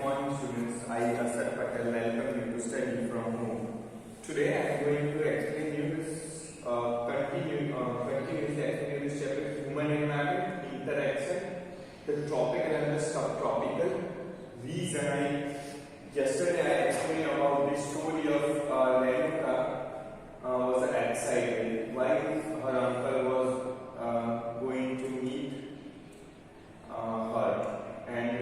morning students, I Asad Patel welcome you to study from home. Today I am going to explain you this continuously explain this chapter human environment, interaction, the tropical and the subtropical. Reason yesterday I explained about the story of Renuka was excited why her uncle was going to meet her, and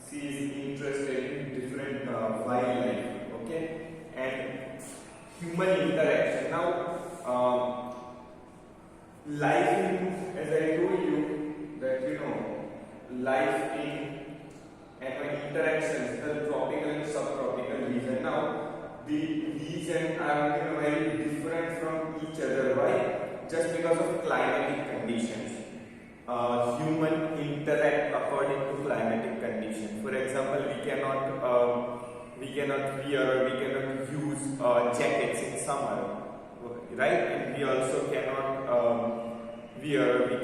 she is interested in different wildlife, okay, and human interaction. Now, life in, as I told you, that life in and interactions, the tropical and subtropical region. Now, the regions are very different from each other. Why? Just because of climatic conditions. Human interact according to climatic conditions. For example, we cannot wear or we cannot use jackets in summer, right? And we also cannot we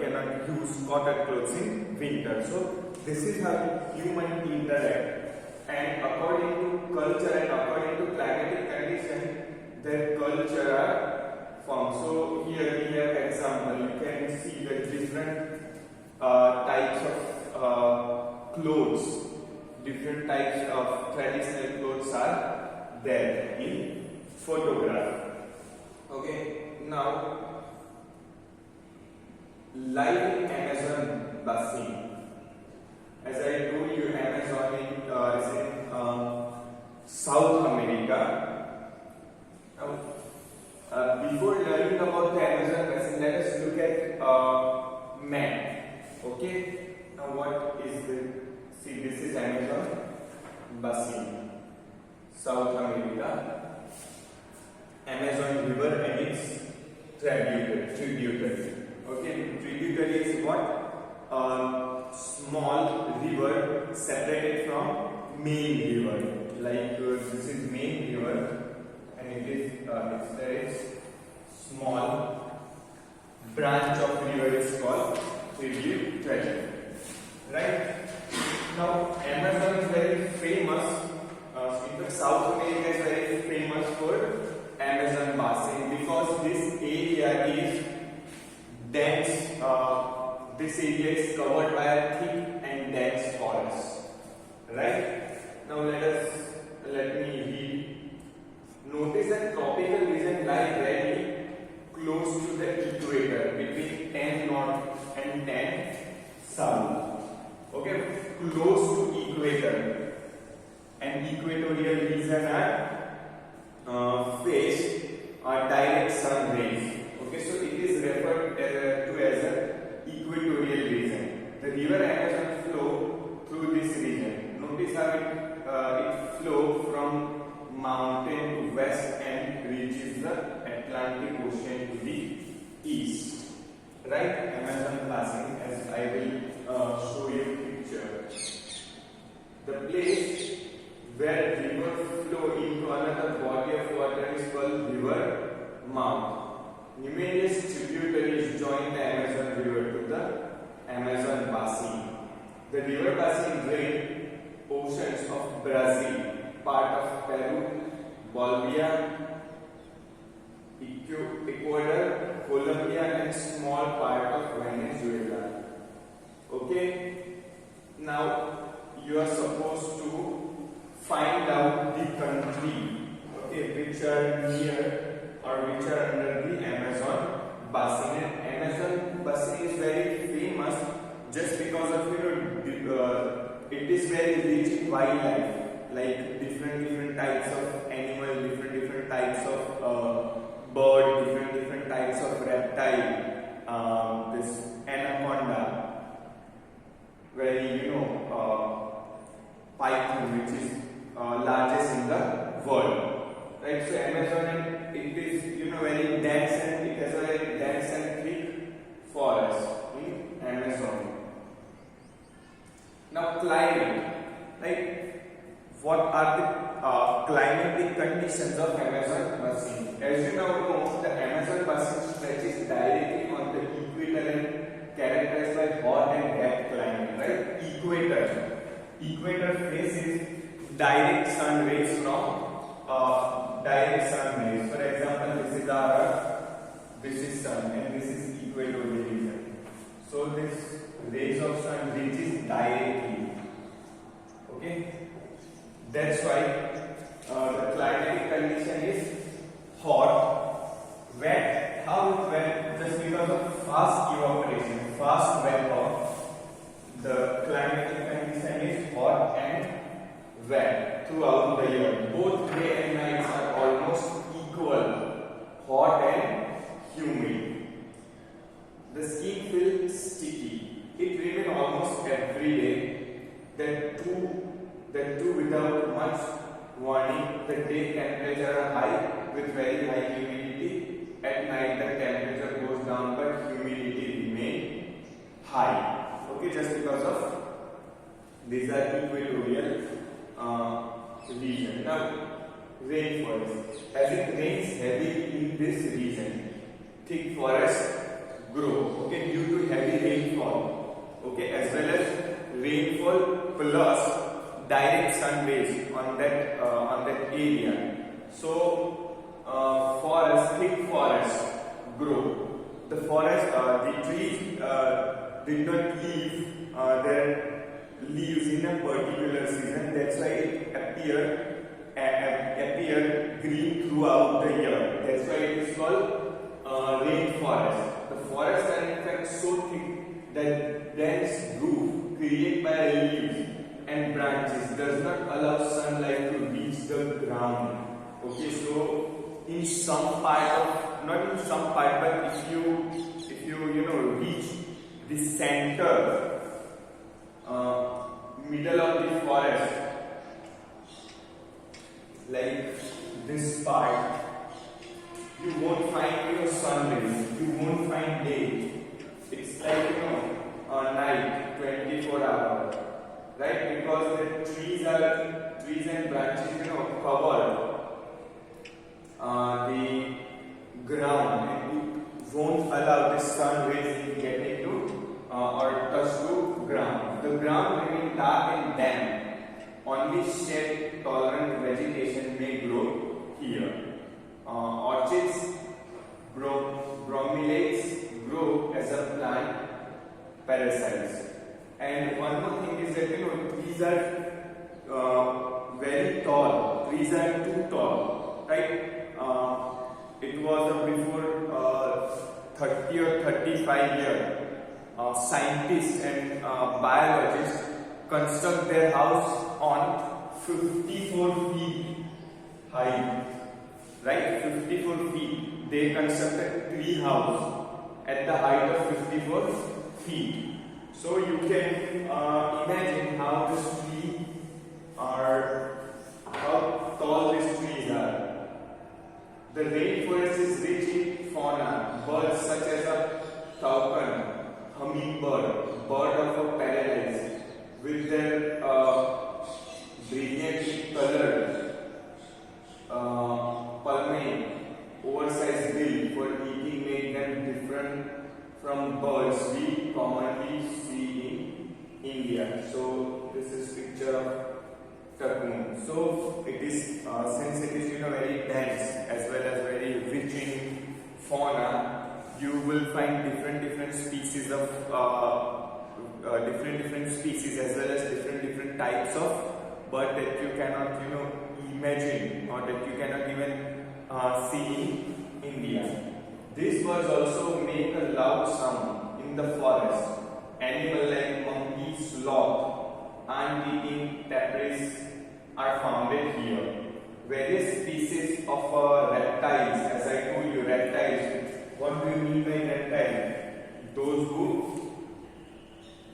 cannot use cotton clothes in winter. So this is how human interact, and according to culture and according to climatic condition, their culture are formed. So here we have example. You can see the different types of clothes, different types of traditional clothes are there in photograph. Okay, now life in Amazon basin. As I told you, Amazon is in South America. Now, before learning about the Amazon basin, let us look at map. Okay, now what is this is Amazon basin, South America, Amazon river and its tributary. Okay, tributary is what? Small river separated from main river. Like this is main river, and it is there is small branch of river is called tributary. Right? Now Amazon is very famous. In fact, South America is very famous for Amazon basin because this area is dense. This area is covered by a thick and dense forest. Right? Now let me read. Notice that tropical region lie very close to the equator, between 10 north and 10 south. Okay, close to equator, and equatorial region are face direct sun rays. Okay, so it is referred to as a equatorial region. The river Amazon flow through this region. Notice how it flow from mountain to west and reaches the Atlantic Ocean to the east. Right? Amazon basin, as I will show you picture. The place where river flow into another body of water is called river mouth. Numerous tributaries join the Amazon River to the Amazon basin. The river basin drains oceans of Brazil, part of Peru, Bolivia, Ecuador, Colombia, and small part of Venezuela. Okay? Now you are supposed to find out the country, okay, which are near or which are under the Amazon basin. And Amazon basin is very famous just because of it is very rich in wildlife, like different types of animal, different types of bird, different types of reptile. This anaconda, very python, which is largest in the world. Right, so Amazon, it is very dense, and it has a very dense and thick forest in Amazon. Now climate, right? What are the climatic conditions of Amazon basin? As you now know, the Amazon basin stretches directly on the equator and characterized by hot and wet climate. Right? Equator equator faces direct sun rays from direct sun rays. For example, this is our Earth, this is sun, and this is equatorial region. So this rays of sun reaches directly. Okay, that's why the climatic condition is hot, wet. How it's wet? Just because of fast evaporation, fast vapor. The climatic condition is hot and wet throughout the year. Both day and nights are almost equal, hot and humid. The skin feels sticky. It rains almost every day. That too without much warning. The day temperature are high with very high humidity. At night the temperature goes down but humidity remains high. Okay, just because of these are equatorial region. Now, rainforest. As it rains heavily in this region, thick forests grow. Okay, due to heavy rainfall. Okay, as well as rainfall plus direct sun rays on that area. So, thick forests grow. The trees did not leave their leaves in a particular season. That's why it appear green throughout the year. That's why it is called rainforest. The forests are in fact so thick that dense roof created by leaves and branches does not allow sunlight to reach the ground. Okay, so in some part of, not in some part, but if you reach the center, middle of the forest, like this part, you won't find sun rays, you won't find day. It's like night, 24 hours, right? Because the trees and branches cover the ground, and it won't allow the sun rays to get into or touch to ground. The ground remains dark and damp. Only shade tolerant vegetation may grow here. Orchids, bromeliads grow as a plant parasites. And one more thing is that trees are very tall. Trees are too tall, right? It was before 30 or 35 years. Scientists and biologists construct their house on 54 feet high, right? 54 feet. They constructed tree house at the height of 54 feet. So you can imagine how how tall these trees are. The rainforest is rich in fauna. Birds such as a toucan, hummingbird, bird of a paradise, with their brilliantly colored palmae, oversized bill for eating make them different from birds we commonly see in India. So this is picture of cocoon. So it is since it is very dense as well as very rich in fauna, you will find different species of different species as well as different types of bird that you cannot imagine or that you cannot even see in India. These birds also make a loud sound in the forest. Animals like monkey, sloth, ant-eating tapirs are found here. Various species of reptiles, as I told you, reptiles. What do you mean by reptile? Those who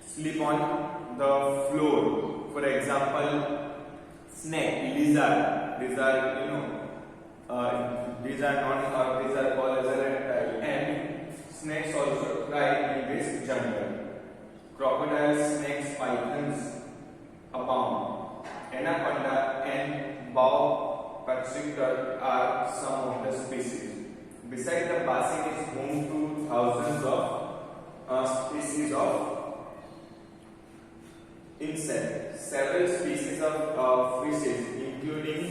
sleep on the floor. For example, snake, lizard. These are called as a reptile. And snakes also thrive in this jungle. Crocodiles, snakes, pythons abound. Anaconda and boa constrictor are some of the species. Besides, the basin is home to thousands of species of insect. Several species of fishes, including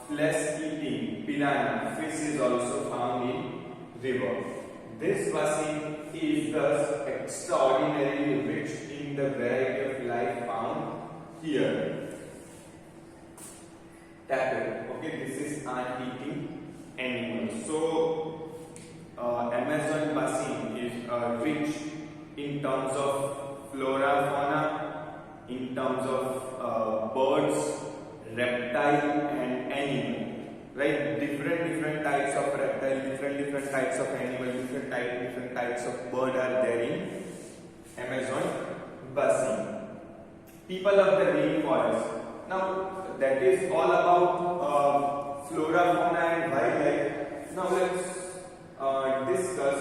flesh-eating piranha fish, is also found in river. This basin is thus extraordinarily rich in the variety of life found here. Tapir. Okay, this is an eating animal. So, Amazon basin is rich in terms of flora, fauna, in terms of birds, reptile, and animal. Right? Different types of reptile, different types of animal, different types of bird are there in Amazon basin. People of the rainforest. Now that is all about flora, fauna, and wildlife. Now let's discuss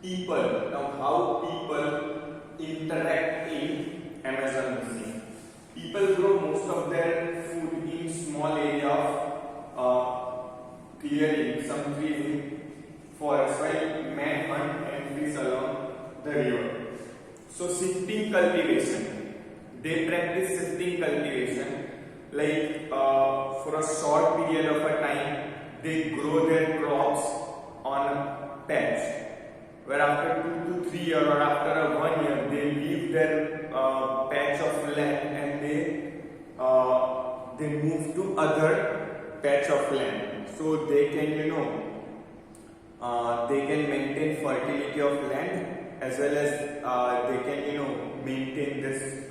people. Now how people interact in Amazon basin. People grow most of their food in small area of clearing, some trees in forest, while men hunt and fish along the river. So shifting cultivation. They practice shifting cultivation, like for a short period of a time they grow their crops on a patch, where after 2 to 3 years or after 1 year they leave their patch of land and they move to other patch of land, so they can they can maintain fertility of land, as well as they can maintain this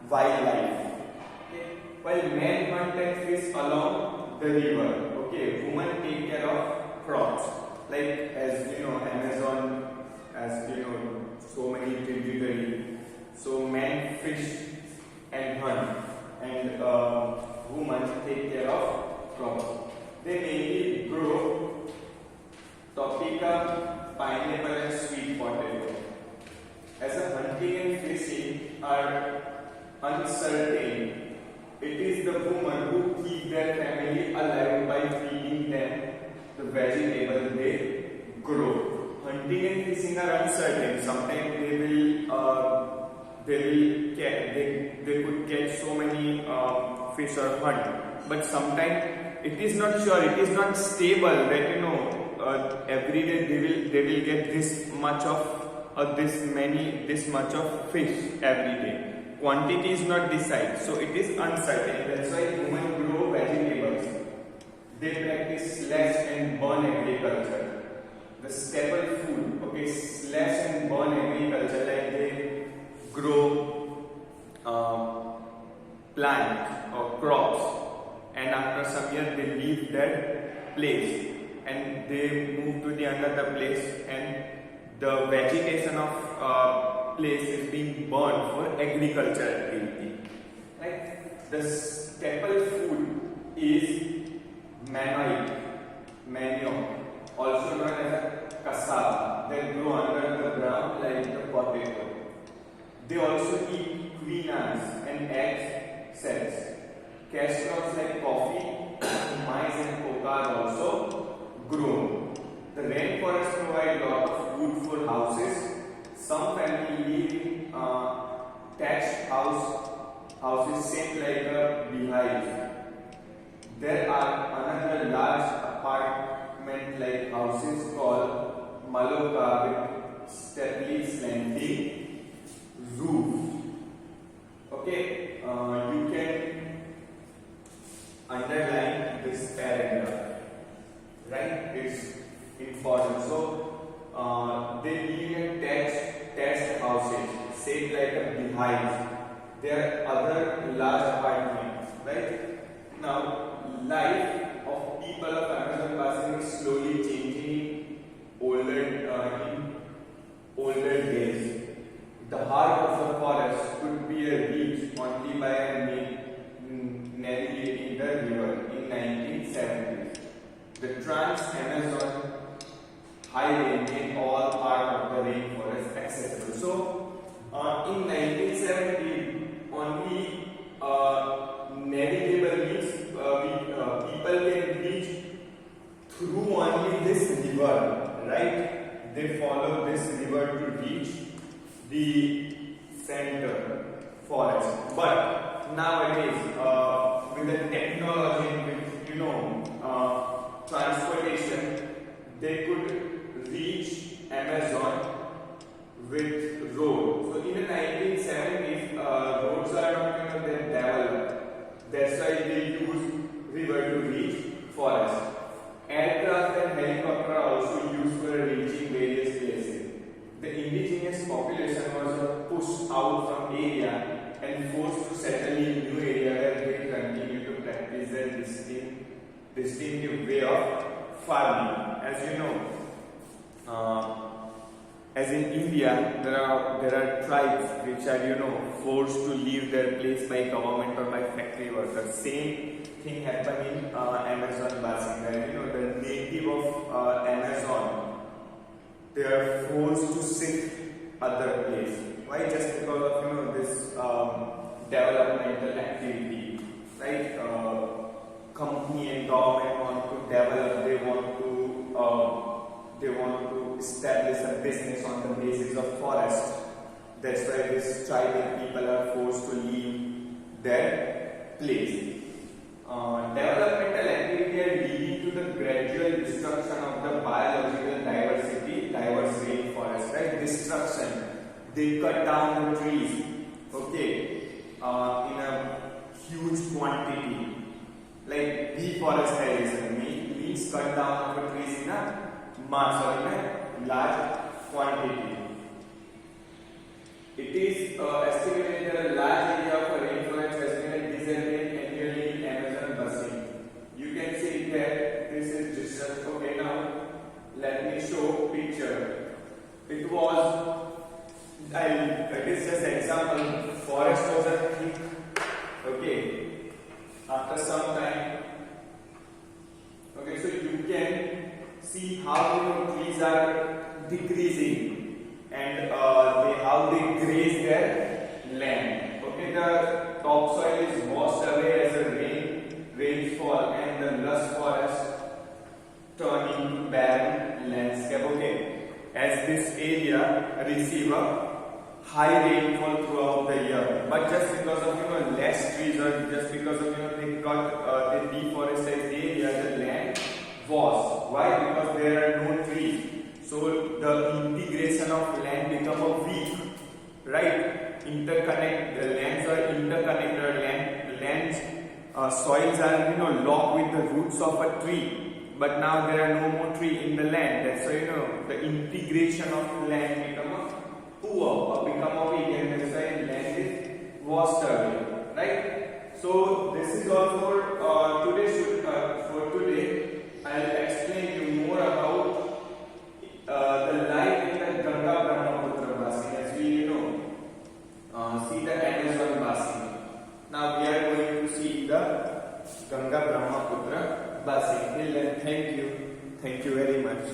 wildlife. Okay. While men hunt and fish along the river, okay, women take care of crops. Like, as Amazon has so many tributaries, so men fish and hunt, and women take care of crops. They mainly grow topeka, pineapple, and sweet potato. As a hunting and fishing are uncertain, it is the women who keep their family alive by feeding them the vegetable they grow. Hunting and fishing are uncertain. Sometimes they could catch so many fish or hunt, but sometimes it is not sure. It is not stable that every day they will get this much of this much of fish every day. Quantity is not decided, so it is uncertain. That's why women grow vegetables. They practice slash and burn agriculture. The staple food, okay, slash and burn agriculture, like they grow plants or crops, and after some years they leave that place and they move to the another place, and the vegetation of place is being burned for agriculture activity. Right? The staple food is manioc, also known as a cassava, that grow under the ground like the potato. They also eat quinoa and egg cells. Cash crops like coffee, maize, and cocoa are also grown. The rainforest provides a lot of food for houses. Some families live in thatched houses shaped like a beehive. There are another large apartment-like houses called maloka with steeply slanting roof. Okay, you can underline this paragraph. Right? It's important. So they live in thatched houses shaped like a beehive. There are other large apartments. Right? Now, life of people of Amazon basin is slowly changing in older days. The heart of the forest could be reached only by navigating the river in 1970s. The Trans-Amazon Highway made all part of the rainforest accessible. So, in 1970, only navigable means people can reach through only this river, right? They follow this river to reach the center forest. But nowadays, with the technology, with transportation, they could reach Amazon with road. So in the 1970s, roads are not that developed. That's why they use river to reach forest. Aircraft and helicopter are also used for reaching various places. The indigenous population was pushed out from area and forced to settle in new area where they continue to practice their distinctive way of farming. As you know, as in India, there are tribes which are forced to leave their place by government or by factory workers. Same thing happened in Amazon basin. Where the native of Amazon, they are forced to seek other place. Why? Just because of this developmental activity, right? Company and government want to develop. They want to establish a business on the basis of forest. That's why these tribal people are forced to leave their place. Developmental activity are leading to the gradual destruction of the biological diversity, diverse rainforest, right? Destruction. They cut down the trees, okay, in a huge quantity. Like deforestation means cut down of the trees in a mass or in a large quantity. It is estimated that a large area of rainforest has been deserted annually in Amazon basin. You can see that this is just okay. Now let me show picture. It is just example. Forest was a thick. Okay. After some time, okay, so you can see how trees are decreasing and how they graze their land. Okay, the topsoil is washed away as the rainfall and the lush forest turn into barren landscape. Okay, as this area receive a high rainfall throughout the year, but just because of less trees or just because of they deforested the area, the land was. Why? Because there are no trees. So the integration of land become a weak, right? The lands are interconnected. Lands soils are locked with the roots of a tree. But now there are no more tree in the land. That's why the integration of land become a poor or become a weak, and that's why land is washed away, right? So this is all for today. I'll explain you more about the life in the Ganga Brahmaputra basin. As we see the Amazon basin. Now we are going to see the Ganga Brahmaputra basin. Till then, thank you very much.